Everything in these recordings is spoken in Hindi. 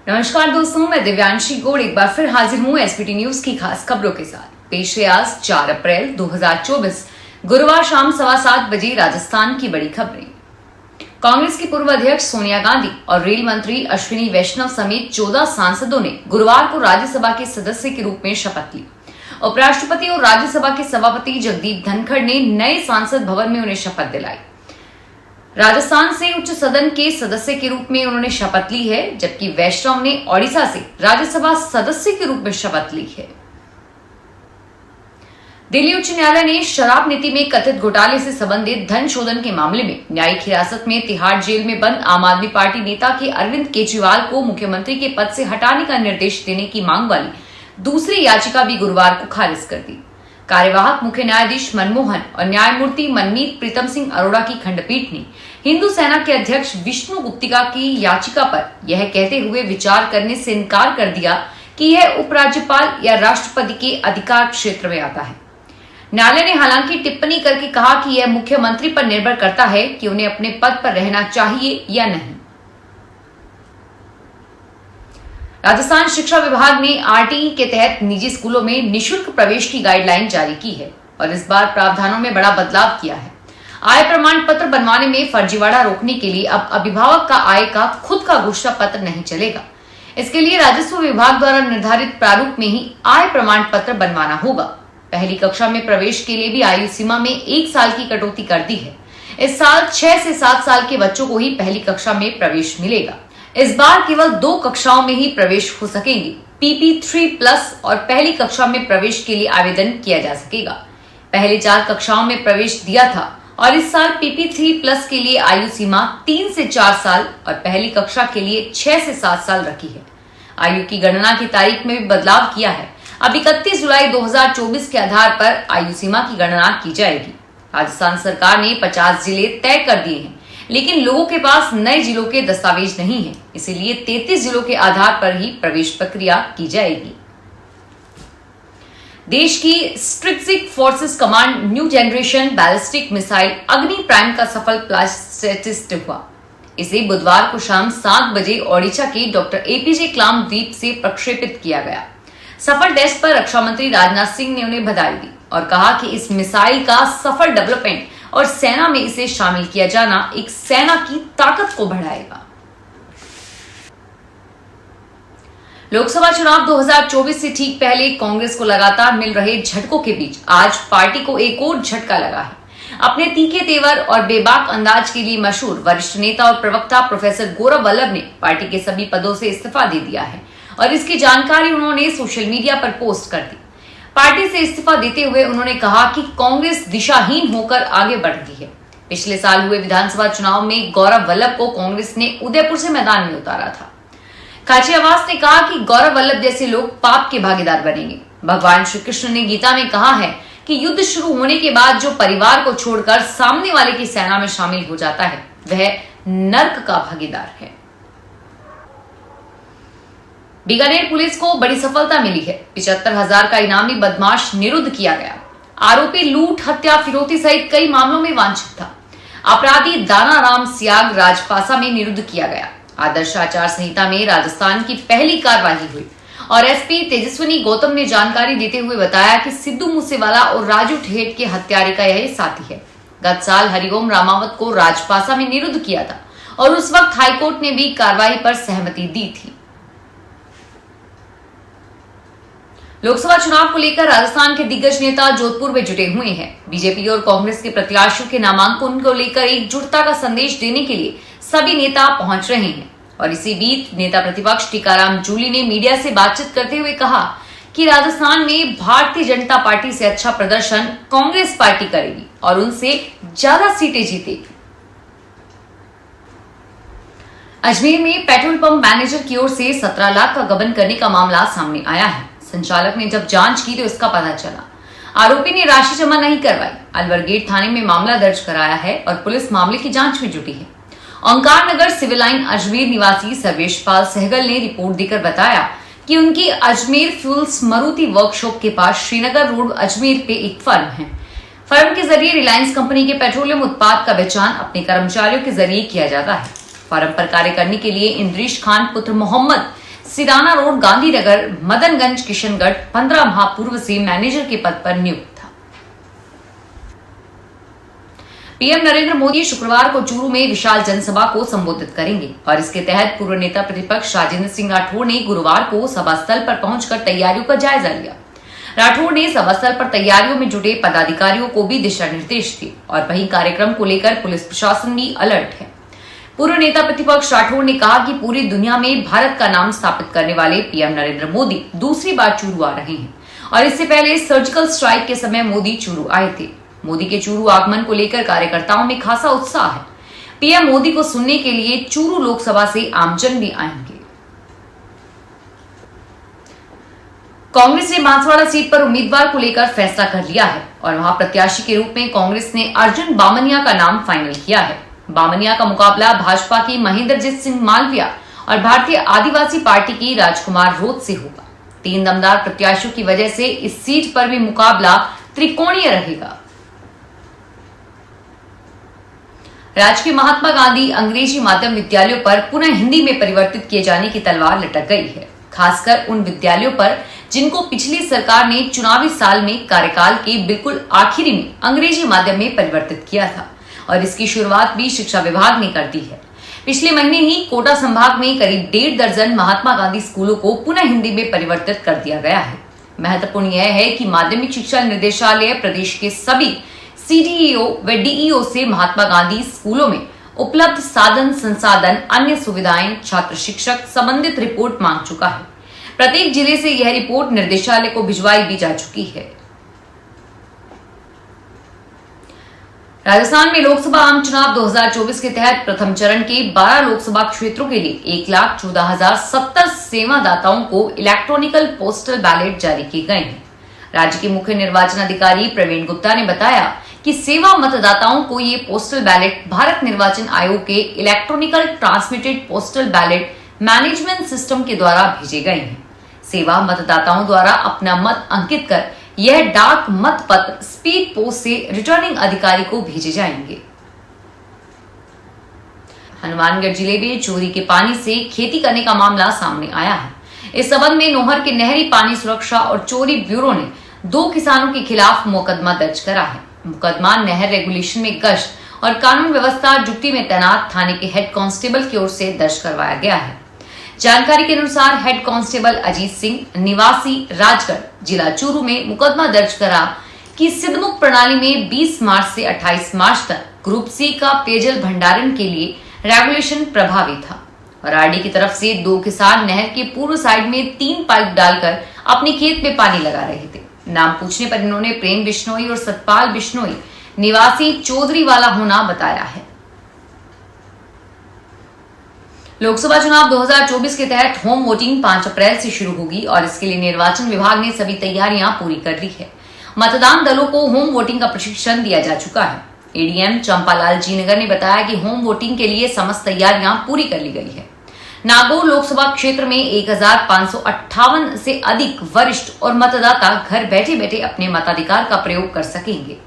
नमस्कार दोस्तों, मैं दिव्यांशी गौड़ एक बार फिर हाजिर हूँ एसपीटी न्यूज की खास खबरों के साथ। पेश है आज 4 अप्रैल 2024 गुरुवार शाम 7:15 बजे राजस्थान की बड़ी खबरें। कांग्रेस की पूर्व अध्यक्ष सोनिया गांधी और रेल मंत्री अश्विनी वैष्णव समेत 14 सांसदों ने गुरुवार को राज्यसभा के सदस्य के रूप में शपथ ली। उपराष्ट्रपति और राज्यसभा के सभापति जगदीप धनखड़ ने नए सांसद भवन में उन्हें शपथ दिलाई। राजस्थान से उच्च सदन के सदस्य के रूप में उन्होंने शपथ ली है, जबकि वैष्णव ने ओडिशा से राज्यसभा सदस्य के रूप में शपथ ली है। दिल्ली उच्च न्यायालय ने शराब नीति में कथित घोटाले से संबंधित धन शोधन के मामले में न्यायिक हिरासत में तिहाड़ जेल में बंद आम आदमी पार्टी नेता के अरविंद केजरीवाल को मुख्यमंत्री के पद से हटाने का निर्देश देने की मांग वाली दूसरी याचिका भी गुरुवार को खारिज कर दी। कार्यवाहक मुख्य न्यायाधीश मनमोहन और न्यायमूर्ति मनमीत प्रीतम सिंह अरोड़ा की खंडपीठ ने हिंदू सेना के अध्यक्ष विष्णु गुप्तिका की याचिका पर यह कहते हुए विचार करने से इनकार कर दिया कि यह उपराज्यपाल या राष्ट्रपति के अधिकार क्षेत्र में आता है। न्यायालय ने हालांकि टिप्पणी करके कहा कि यह मुख्यमंत्री पर निर्भर करता है कि उन्हें अपने पद पर रहना चाहिए या नहीं। राजस्थान शिक्षा विभाग ने आरटीई के तहत निजी स्कूलों में निशुल्क प्रवेश की गाइडलाइन जारी की है और इस बार प्रावधानों में बड़ा बदलाव किया है। आय प्रमाण पत्र बनवाने में फर्जीवाड़ा रोकने के लिए अब अभिभावक का आय का खुद का घोषणा पत्र नहीं चलेगा। इसके लिए राजस्व विभाग द्वारा निर्धारित प्रारूप में ही आय प्रमाण पत्र बनवाना होगा। पहली कक्षा में प्रवेश के लिए भी आयु सीमा में 1 साल की कटौती कर दी है। इस साल 6 से 7 साल के बच्चों को ही पहली कक्षा में प्रवेश मिलेगा। इस बार केवल 2 कक्षाओं में ही प्रवेश हो सकेंगे। PP3+ और पहली कक्षा में प्रवेश के लिए आवेदन किया जा सकेगा। पहले 4 कक्षाओं में प्रवेश दिया था और इस साल PP3+ के लिए आयु सीमा 3 से 4 साल और पहली कक्षा के लिए 6 से 7 साल रखी है। आयु की गणना की तारीख में भी बदलाव किया है। अब 31 जुलाई 2024 के आधार पर आयु सीमा की गणना की जाएगी। राजस्थान सरकार ने 50 जिले तय कर दिए हैं, लेकिन लोगों के पास नए जिलों के दस्तावेज नहीं है, इसीलिए 33 जिलों के आधार पर ही प्रवेश प्रक्रिया की जाएगी। देश की strategic forces command new generation ballistic missile अग्नि प्राइम का सफल ब्लास्ट टेस्ट हुआ। इसे बुधवार को शाम 7 बजे ओडिशा के डॉक्टर APJ कलाम द्वीप से प्रक्षेपित किया गया। सफल टेस्ट पर रक्षा मंत्री राजनाथ सिंह ने उन्हें बधाई दी और कहा कि इस मिसाइल का सफल डेवलपमेंट और सेना में इसे शामिल किया जाना एक सेना की ताकत को बढ़ाएगा। लोकसभा चुनाव 2024 से ठीक पहले कांग्रेस को लगातार मिल रहे झटकों के बीच आज पार्टी को एक और झटका लगा है। अपने तीखे तेवर और बेबाक अंदाज के लिए मशहूर वरिष्ठ नेता और प्रवक्ता प्रोफेसर गौरव वल्लभ ने पार्टी के सभी पदों से इस्तीफा दे दिया है और इसकी जानकारी उन्होंने सोशल मीडिया पर पोस्ट कर दी। पार्टी से इस्तीफा देते हुए उन्होंने कहा कि कांग्रेस दिशाहीन होकर आगे बढ़ रही है। पिछले साल हुए विधानसभा चुनाव में गौरव वल्लभ को कांग्रेस ने उदयपुर से मैदान में उतारा था। खाचरियावास ने कहा कि गौरव वल्लभ जैसे लोग पाप के भागीदार बनेंगे। भगवान श्री कृष्ण ने गीता में कहा है कि युद्ध शुरू होने के बाद जो परिवार को छोड़कर सामने वाले की सेना में शामिल हो जाता है वह नर्क का भागीदार है। बीकानेर पुलिस को बड़ी सफलता मिली है। 75,000 का इनामी बदमाश निरुद्ध किया गया। आरोपी लूट, हत्या, फिरौती सहित कई मामलों में वांछित था। अपराधी दानाराम सियाग राजपासा में निरुद्ध किया गया। आदर्श आचार संहिता में राजस्थान की पहली कार्रवाई हुई और SP तेजस्विनी गौतम ने जानकारी देते हुए बताया कि सिद्धू मूसेवाला और राजू ठेठ के हत्यारे का यह साथी है। गत साल हरिओम रामावत को राजपासा में निरुद्ध किया था और उस वक्त हाईकोर्ट ने भी कार्रवाई पर सहमति दी थी। लोकसभा चुनाव को लेकर राजस्थान के दिग्गज नेता जोधपुर में जुटे हुए हैं। बीजेपी और कांग्रेस के प्रत्याशियों के नामांकन को लेकर एकजुटता का संदेश देने के लिए सभी नेता पहुंच रहे हैं और इसी बीच नेता प्रतिपक्ष टीकाराम जूली ने मीडिया से बातचीत करते हुए कहा कि राजस्थान में भारतीय जनता पार्टी से अच्छा प्रदर्शन कांग्रेस पार्टी करेगी और उनसे ज्यादा सीटें जीतेगी। अजमेर में पेट्रोल पंप मैनेजर की ओर से 17 लाख का गबन करने का मामला सामने आया है। संचालक ने जब जांच की तो इसका पता चला। आरोपी ने राशि जमा नहीं करवाई। अलवर गेट थाने में मामला दर्ज कराया है और पुलिस मामले की जांच में जुटी है। ओंकार नगर सिविल लाइन अजमेर निवासी सर्वेश पाल सहगल ने रिपोर्ट देकर बताया कि उनकी अजमेर फ्यूल्स मारुति वर्कशॉप के पास श्रीनगर रोड अजमेर पे एक फर्म है। फर्म के जरिए रिलायंस कंपनी के पेट्रोलियम उत्पाद का बेचान अपने कर्मचारियों के जरिए किया जाता है। फर्म पर कार्य करने के लिए इंद्रीश खान पुत्र मोहम्मद सिराना रोड, गांधीनगर, मदनगंज, किशनगढ़ 15 माह पूर्व से मैनेजर के पद पर नियुक्त था। पीएम नरेंद्र मोदी शुक्रवार को चूरू में विशाल जनसभा को संबोधित करेंगे और इसके तहत पूर्व नेता प्रतिपक्ष राजेंद्र सिंह राठौड़ ने गुरुवार को सभा स्थल पर पहुंचकर तैयारियों का जायजा लिया। राठौड़ ने सभा स्थल पर तैयारियों में जुटे पदाधिकारियों को भी दिशा निर्देश दिए और वहीं कार्यक्रम को लेकर पुलिस प्रशासन भी अलर्ट है। पूर्व नेता प्रतिपक्ष राठौड़ ने कहा कि पूरी दुनिया में भारत का नाम स्थापित करने वाले पीएम नरेंद्र मोदी दूसरी बार चूरू आ रहे हैं और इससे पहले सर्जिकल स्ट्राइक के समय मोदी चूरू आए थे। मोदी के चूरू आगमन को लेकर कार्यकर्ताओं में खासा उत्साह है। पीएम मोदी को सुनने के लिए चूरू लोकसभा से आमजन भी आएंगे। कांग्रेस ने बांसवाड़ा सीट पर उम्मीदवार को लेकर फैसला कर लिया है और वहां प्रत्याशी के रूप में कांग्रेस ने अर्जुन बामनिया का नाम फाइनल किया है। बामनिया का मुकाबला भाजपा की महेंद्रजीत सिंह मालविया और भारतीय आदिवासी पार्टी की राजकुमार रोत से होगा। 3 दमदार प्रत्याशियों की वजह से इस सीट पर भी मुकाबला त्रिकोणीय रहेगा। राजकीय महात्मा गांधी अंग्रेजी माध्यम विद्यालयों पर पुनः हिंदी में परिवर्तित किए जाने की तलवार लटक गई है, खासकर उन विद्यालयों पर जिनको पिछली सरकार ने चुनावी साल में कार्यकाल के बिल्कुल आखिरी में अंग्रेजी माध्यम में परिवर्तित किया था और इसकी शुरुआत भी शिक्षा विभाग ने कर दी है। पिछले महीने ही कोटा संभाग में करीब 1.5 दर्जन महात्मा गांधी स्कूलों को पुनः हिंदी में परिवर्तित कर दिया गया है। महत्वपूर्ण यह है कि माध्यमिक शिक्षा निर्देशालय प्रदेश के सभी सीडीईओ व डीईओ से महात्मा गांधी स्कूलों में उपलब्ध साधन संसाधन, अन्य सुविधाएं, छात्र शिक्षक संबंधित रिपोर्ट मांग चुका है। प्रत्येक जिले से यह रिपोर्ट निर्देशालय को भिजवाई भी जा चुकी है। राजस्थान में लोकसभा आम चुनाव 2024 के तहत प्रथम चरण के 12 लोकसभा क्षेत्रों के लिए 1,14,070 सेवादाताओं को इलेक्ट्रॉनिकल पोस्टल बैलेट जारी किए गए हैं। राज्य के मुख्य निर्वाचन अधिकारी प्रवीण गुप्ता ने बताया कि सेवा मतदाताओं को ये पोस्टल बैलेट भारत निर्वाचन आयोग के electronical transmitted postal ballot management system के द्वारा भेजे गए हैं। सेवा मतदाताओं द्वारा अपना मत अंकित कर यह डाक मत पत्र स्पीड पोस्ट से रिटर्निंग अधिकारी को भेजे जाएंगे। हनुमानगढ़ जिले में चोरी के पानी से खेती करने का मामला सामने आया है। इस संबंध में नोहर के नहरी पानी सुरक्षा और चोरी ब्यूरो ने 2 किसानों के खिलाफ मुकदमा दर्ज करा है। मुकदमा नहर रेगुलेशन में गश्त और कानून व्यवस्था ड्यूटी में तैनात थाने के हेड कांस्टेबल की ओर से दर्ज करवाया गया है। जानकारी के अनुसार हेड कांस्टेबल अजीत सिंह निवासी राजगढ़ जिला चूरू में मुकदमा दर्ज करा कि सिद्धमुख प्रणाली में 20 मार्च से 28 मार्च तक ग्रुप सी का पेयजल भंडारण के लिए रेगुलेशन प्रभावी था और आरडी की तरफ से 2 किसान नहर के पूर्व साइड में 3 पाइप डालकर अपने खेत में पानी लगा रहे थे। नाम पूछने पर इन्होंने प्रेम बिश्नोई और सतपाल बिश्नोई निवासी चौधरी वाला होना बताया है। लोकसभा चुनाव 2024 के तहत होम वोटिंग 5 अप्रैल से शुरू होगी और इसके लिए निर्वाचन विभाग ने सभी तैयारियां पूरी कर ली है। मतदान दलों को होम वोटिंग का प्रशिक्षण दिया जा चुका है। एडीएम चंपालाल जीनगर ने बताया कि होम वोटिंग के लिए समस्त तैयारियां पूरी कर ली गई है। नागौर लोकसभा क्षेत्र में 1558 से अधिक वरिष्ठ और मतदाता घर बैठे बैठे अपने मताधिकार का प्रयोग कर सकेंगे।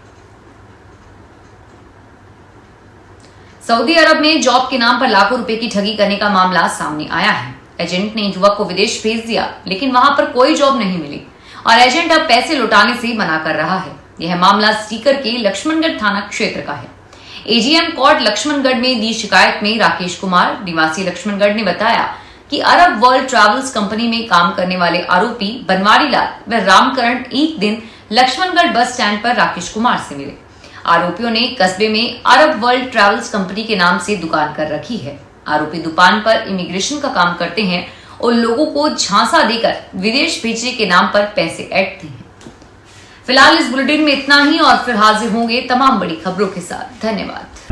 सऊदी अरब में जॉब के नाम पर लाखों रुपए की ठगी करने का मामला सामने आया है। एजेंट ने युवक को विदेश भेज दिया, लेकिन वहां पर कोई जॉब नहीं मिली और एजेंट अब पैसे लौटाने से मना कर रहा है। यह मामला सीकर के लक्ष्मणगढ़ थाना क्षेत्र का है। एजीएम कोर्ट लक्ष्मणगढ़ में दी शिकायत में राकेश कुमार निवासी लक्ष्मणगढ़ ने बताया कि अरब वर्ल्ड ट्रैवल्स कंपनी में काम करने वाले आरोपी बनवारी लाल व रामकरण एक दिन लक्ष्मणगढ़ बस स्टैंड पर राकेश कुमार से मिले। आरोपियों ने कस्बे में अरब वर्ल्ड ट्रैवल्स कंपनी के नाम से दुकान कर रखी है। आरोपी दुकान पर इमिग्रेशन का काम करते हैं और लोगों को झांसा देकर विदेश भेजने के नाम पर पैसे ऐंठते हैं। फिलहाल इस बुलेटिन में इतना ही और फिर हाजिर होंगे तमाम बड़ी खबरों के साथ। धन्यवाद।